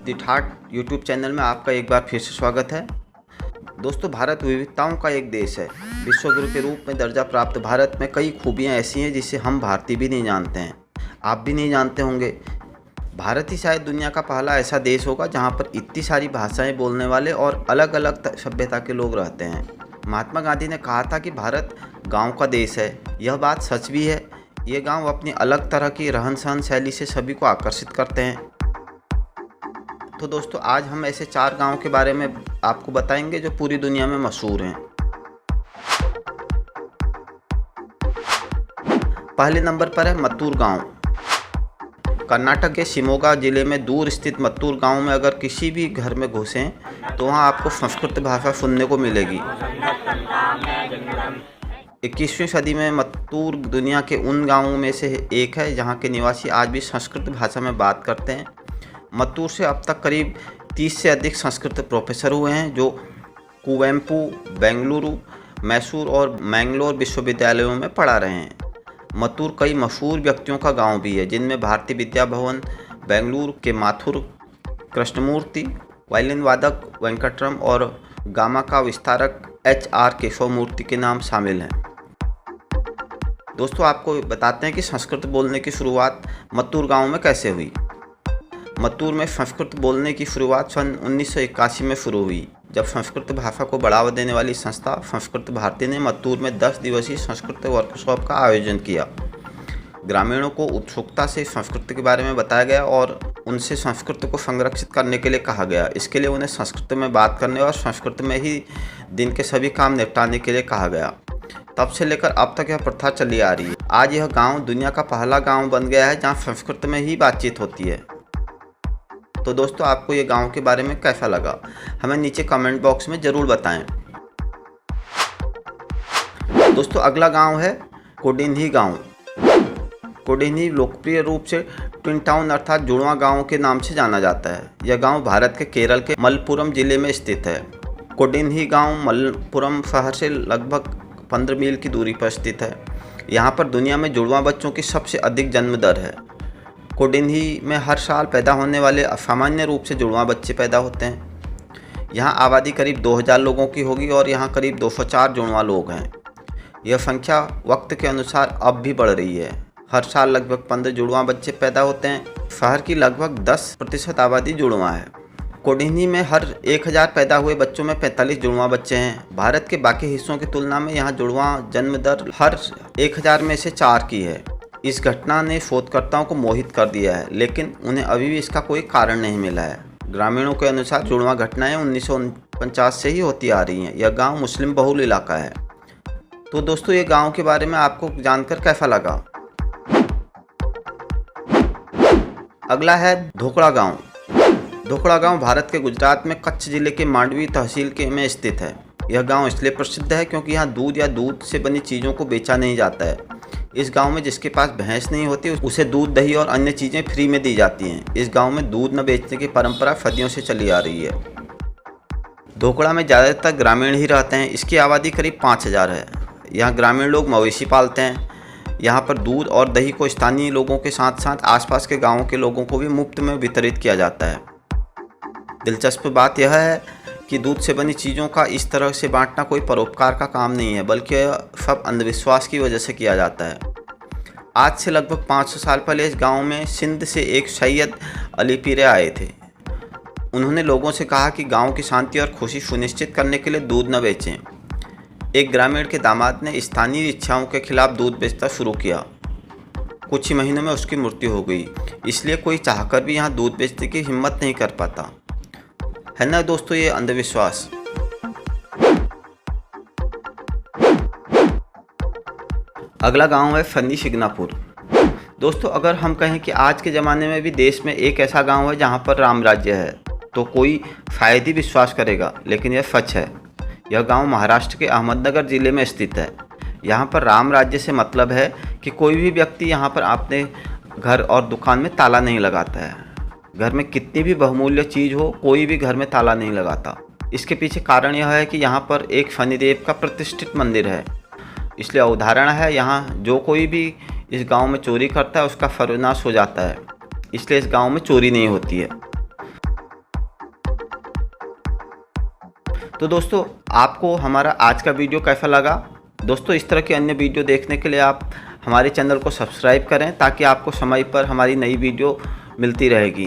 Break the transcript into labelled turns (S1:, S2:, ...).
S1: दी ठाट YouTube channel में आपका एक बार फिर से स्वागत है। दोस्तों, भारत विविधताओं का एक देश है। विश्व गुरु के रूप में दर्जा प्राप्त भारत में कई खूबियां ऐसी हैं जिसे हम भारतीय भी नहीं जानते हैं। आप भी नहीं जानते होंगे। भारत ही शायद दुनिया का पहला ऐसा देश होगा जहां पर इतनी सारी भाषाएं बोलने वाले और अलग अलग सभ्यता के लोग रहते हैं। महात्मा गांधी ने कहा था कि भारत गाँव का देश है। यह बात सच भी है। ये गाँव अपनी अलग तरह की रहन सहन शैली से सभी को आकर्षित करते हैं। तो दोस्तों, आज हम ऐसे 4 गांव के बारे में आपको बताएंगे जो पूरी दुनिया में मशहूर हैं। पहले नंबर पर है मत्तूर गांव। कर्नाटक के शिमोगा जिले में दूर स्थित मत्तूर गांव में अगर किसी भी घर में घुसें तो वहां आपको संस्कृत भाषा सुनने को मिलेगी। 21वीं सदी में मत्तूर दुनिया के उन गांवों में से एक है जहां के निवासी आज भी संस्कृत भाषा में बात करते हैं। मत्तूर से अब तक करीब 30 से अधिक संस्कृत प्रोफेसर हुए हैं जो कुवेंपू, बेंगलुरु, मैसूर और मैंगलोर विश्वविद्यालयों में पढ़ा रहे हैं। मत्तूर कई मशहूर व्यक्तियों का गांव भी है, जिनमें भारतीय विद्या भवन बेंगलुरु के माथुर कृष्णमूर्ति, वायलिन वादक वेंकटरम और गामा का विस्तारक HR केशवमूर्ति के नाम शामिल हैं। दोस्तों, आपको बताते हैं कि संस्कृत बोलने की शुरुआत मत्तूर गांव में कैसे हुई। मत्तूर में संस्कृत बोलने की शुरुआत सन 1981 में शुरू हुई, जब संस्कृत भाषा को बढ़ावा देने वाली संस्था संस्कृत भारती ने मत्तूर में 10 दिवसीय संस्कृत वर्कशॉप का आयोजन किया। ग्रामीणों को उत्सुकता से संस्कृत के बारे में बताया गया और उनसे संस्कृत को संरक्षित करने के लिए कहा गया। इसके लिए उन्हें संस्कृत में बात करने और संस्कृत में ही दिन के सभी काम निपटाने के लिए कहा गया। तब से लेकर अब तक यह प्रथा चली आ रही है। आज यह गाँव दुनिया का पहला गाँव बन गया है जहाँ संस्कृत में ही बातचीत होती है। तो दोस्तों, आपको ये गांव के बारे में कैसा लगा, हमें नीचे कमेंट बॉक्स में ज़रूर बताएं। दोस्तों, अगला गांव है कोडिन्ही गांव। कोडिन्ही लोकप्रिय रूप से ट्विन टाउन अर्थात जुड़वां गांव के नाम से जाना जाता है। यह गांव भारत के केरल के मलप्पुरम जिले में स्थित है। कोडिन्ही गांव मलप्पुरम शहर से लगभग 15 मील की दूरी पर स्थित है। यहाँ पर दुनिया में जुड़वां बच्चों की सबसे अधिक जन्म दर है। कोडिन्ही में हर साल पैदा होने वाले असामान्य रूप से जुड़वां बच्चे पैदा होते हैं। यहाँ आबादी करीब 2000 लोगों की होगी और यहाँ करीब 204 जुड़वां लोग हैं। यह संख्या वक्त के अनुसार अब भी बढ़ रही है। हर साल लगभग 15 जुड़वां बच्चे पैदा होते हैं। शहर की लगभग 10% आबादी जुड़वां है। कोडिन्ही में हर 1000 पैदा हुए बच्चों में 45 जुड़वां बच्चे हैं। भारत के बाकी हिस्सों की तुलना में यहाँ जुड़वां जन्म दर हर 1000 में से 4 की है। इस घटना ने शोधकर्ताओं को मोहित कर दिया है, लेकिन उन्हें अभी भी इसका कोई कारण नहीं मिला है। ग्रामीणों के अनुसार जुड़वां घटनाएं 1949 से ही होती आ रही हैं। यह गांव मुस्लिम बहुल इलाका है। तो दोस्तों, ये गांव के बारे में आपको जानकर कैसा लगा। अगला है धोकड़ा गांव। धोकड़ा गांव भारत के गुजरात में कच्छ जिले के मांडवी तहसील के में स्थित है। यह गांव इसलिए प्रसिद्ध है क्योंकि यहाँ दूध या दूध से बनी चीज़ों को बेचा नहीं जाता है। इस गांव में जिसके पास भैंस नहीं होती उसे दूध, दही और अन्य चीज़ें फ्री में दी जाती हैं। इस गांव में दूध न बेचने की परंपरा सदियों से चली आ रही है। धोकड़ा में ज़्यादातर ग्रामीण ही रहते हैं। इसकी आबादी करीब 5000 है। यहाँ ग्रामीण लोग मवेशी पालते हैं। यहाँ पर दूध और दही को स्थानीय लोगों के साथ साथ आसपास के गाँवों के लोगों को भी मुफ्त में वितरित किया जाता है। दिलचस्प बात यह है कि दूध से बनी चीज़ों का इस तरह से बांटना कोई परोपकार का काम नहीं है, बल्कि यह सब अंधविश्वास की वजह से किया जाता है। आज से लगभग 500 साल पहले इस गांव में सिंध से एक सैयद अली पीरे आए थे। उन्होंने लोगों से कहा कि गांव की शांति और खुशी सुनिश्चित करने के लिए दूध न बेचें। एक ग्रामीण के दामाद ने स्थानीय इच्छाओं के खिलाफ दूध बेचना शुरू किया। कुछ ही महीनों में उसकी मृत्यु हो गई। इसलिए कोई चाहकर भी यहाँ दूध बेचने की हिम्मत नहीं कर पाता है ना दोस्तों, ये अंधविश्वास। अगला गांव है फनी शिग्नापुर। दोस्तों, अगर हम कहें कि आज के ज़माने में भी देश में एक ऐसा गांव है जहां पर राम राज्य है तो कोई शायद ही विश्वास करेगा, लेकिन यह सच है। यह गांव महाराष्ट्र के अहमदनगर ज़िले में स्थित है। यहां पर राम राज्य से मतलब है कि कोई भी व्यक्ति यहां पर अपने घर और दुकान में ताला नहीं लगाता है। घर में कितनी भी बहुमूल्य चीज़ हो, कोई भी घर में ताला नहीं लगाता। इसके पीछे कारण यह है कि यहाँ पर एक शनिदेव का प्रतिष्ठित मंदिर है। इसलिए उदाहरण है, यहाँ जो कोई भी इस गांव में चोरी करता है उसका सर्वनाश हो जाता है। इसलिए इस गांव में चोरी नहीं होती है। तो दोस्तों आपको हमारा आज का वीडियो कैसा लगा? दोस्तों इस तरह के अन्य वीडियो देखने के लिए आप हमारे चैनल को सब्सक्राइब करें ताकि आपको समय पर हमारी नई वीडियो मिलती रहेगी।